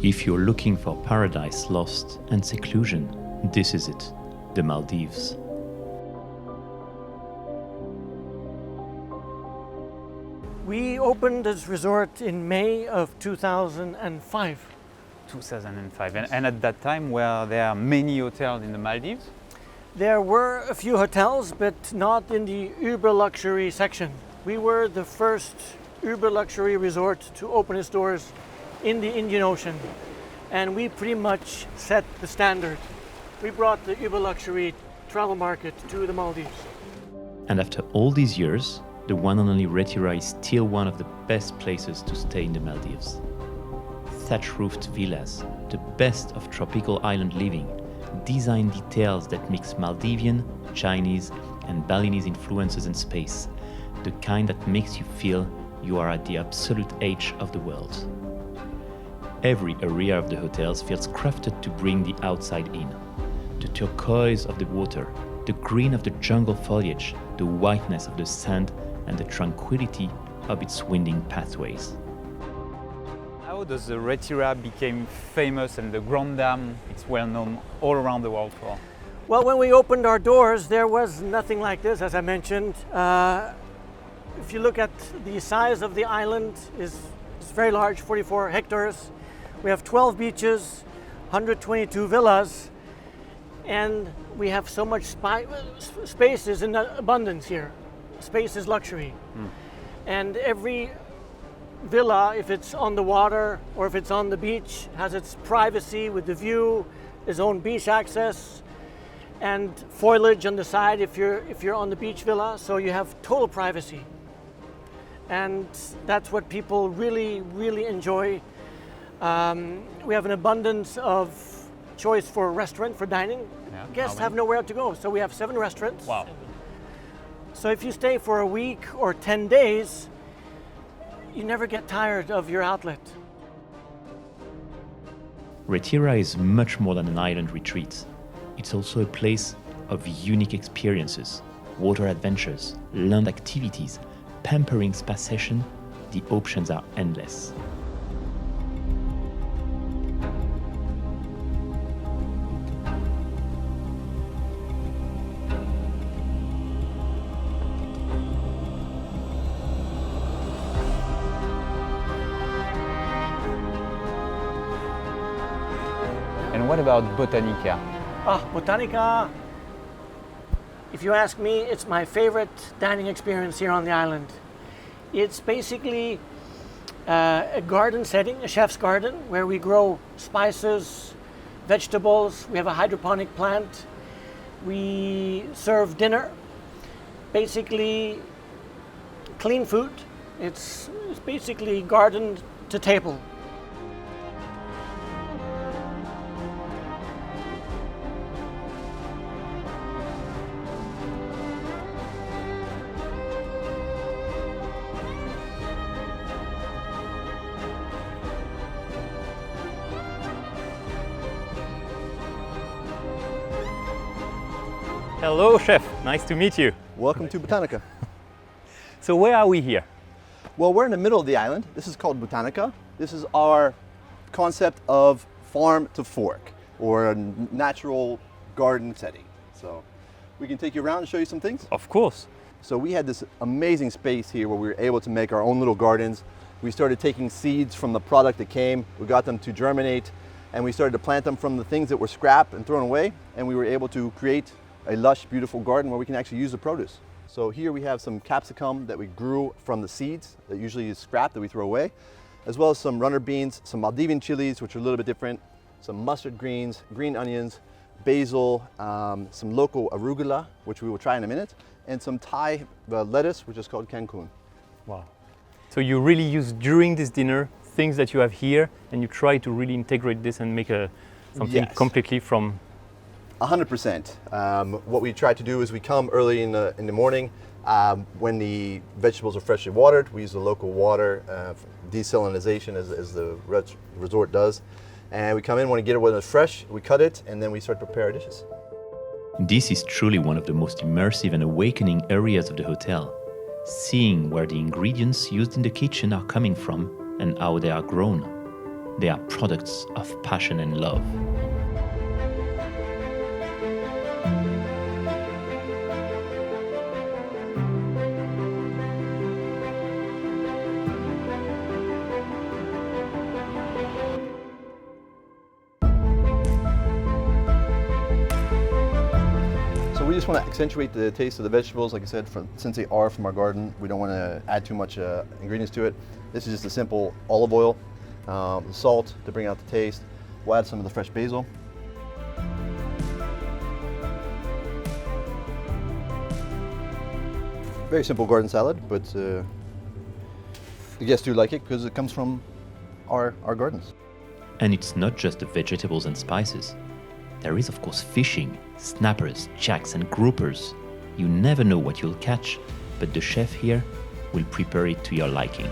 If you're looking for paradise lost and seclusion, this is it, the Maldives. We opened this resort in May of 2005. 2005. And at that time, were there many hotels in the Maldives? There were a few hotels, but not in the uber luxury section. We were the first uber luxury resort to open its doors in the Indian Ocean, and we pretty much set the standard. We brought the uber luxury travel market to the Maldives. And after all these years, the One&Only Reethi Rah is still one of the best places to stay in the Maldives. Thatch-roofed villas, the best of tropical island living, design details that mix Maldivian, Chinese, and Balinese influences in space, the kind that makes you feel you are at the absolute edge of the world. Every area of the hotels feels crafted to bring the outside in. The turquoise of the water, the green of the jungle foliage, the whiteness of the sand, and the tranquility of its winding pathways. How does the Reethi Rah become famous and the Grande Dame, it's well known all around the world for? Well, when we opened our doors, there was nothing like this, as I mentioned. If you look at the size of the island, it's very large, 44 hectares. We have 12 beaches, 122 villas, and we have so much space is in abundance here. Space is luxury. And every villa, if it's on the water or if it's on the beach, has its privacy with the view, its own beach access, and foliage on the side if you're on the beach villa, so you have total privacy. And that's what people really, really enjoy. We have an abundance of choice for restaurant, for dining. Yeah. Guests have nowhere to go, so we have 7 restaurants. Wow. So if you stay for a week or 10 days, you never get tired of your outlet. Reethi Rah is much more than an island retreat. It's also a place of unique experiences, water adventures, land activities, pampering spa session. The options are endless. And what about Botanica? Botanica, if you ask me, it's my favorite dining experience here on the island. It's basically a garden setting, a chef's garden, where we grow spices, vegetables. We have a hydroponic plant. We serve dinner, basically clean food. It's basically garden to table. Hello, chef. Nice to meet you. Welcome to Botanica. So where are we here? Well, we're in the middle of the island. This is called Botanica. This is our concept of farm to fork, or a natural garden setting. So we can take you around and show you some things. Of course. So we had this amazing space here where we were able to make our own little gardens. We started taking seeds from the product that came. We got them to germinate, and we started to plant them from the things that were scrap and thrown away, and we were able to create a lush, beautiful garden where we can actually use the produce. So here we have some capsicum that we grew from the seeds that usually is scrap that we throw away, as well as some runner beans, some Maldivian chilies, which are a little bit different, some mustard greens, green onions, basil, some local arugula, which we will try in a minute, and some Thai lettuce, which is called Cancun. Wow. So you really use during this dinner things that you have here, and you try to really integrate this and make something Yes. completely from 100%. What we try to do is we come early in the morning when the vegetables are freshly watered. We use the local water, desalinization as the resort does. And we come in, when we get it when it's fresh, we cut it, and then we start to prepare our dishes. This is truly one of the most immersive and awakening areas of the hotel. Seeing where the ingredients used in the kitchen are coming from and how they are grown. They are products of passion and love. We just want to accentuate the taste of the vegetables, like I said, since they are from our garden. We don't want to add too much ingredients to it. This is just a simple olive oil, salt to bring out the taste. We'll add some of the fresh basil. Very simple garden salad, but the guests do like it because it comes from our gardens. And it's not just the vegetables and spices. There is, of course, fishing, snappers, jacks, and groupers. You never know what you'll catch, but the chef here will prepare it to your liking.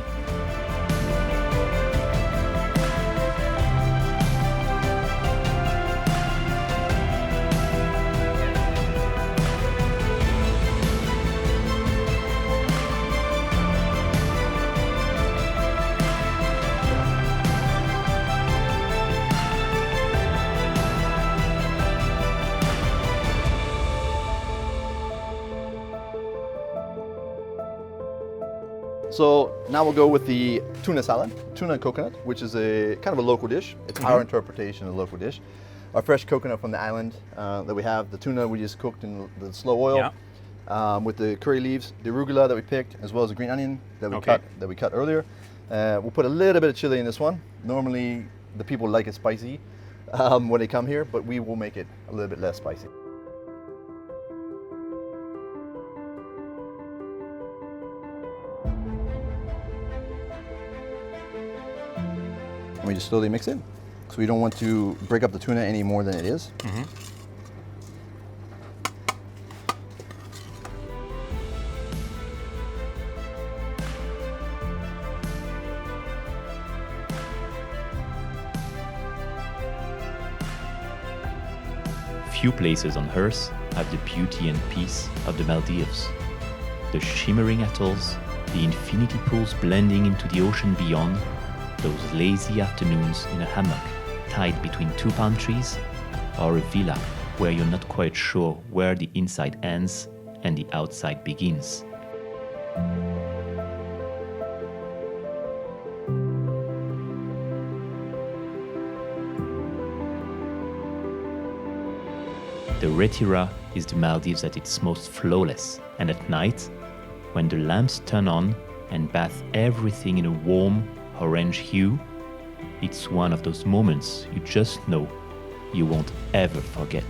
So now we'll go with the tuna salad, tuna and coconut, which is a kind of a local dish. It's our interpretation of a local dish. Our fresh coconut from the island that we have, the tuna we just cooked in the slow oil, with the curry leaves, the arugula that we picked, as well as the green onion that we cut earlier. We'll put a little bit of chili in this one. Normally the people like it spicy when they come here, but we will make it a little bit less spicy. We just slowly mix it, because we don't want to break up the tuna any more than it is. Few places on Earth have the beauty and peace of the Maldives. The shimmering atolls, the infinity pools blending into the ocean beyond, those lazy afternoons in a hammock tied between two palm trees, or a villa where you're not quite sure where the inside ends and the outside begins. The Reethi Rah is the Maldives at its most flawless, and at night, when the lamps turn on and bath everything in a warm, orange hue, it's one of those moments you just know you won't ever forget.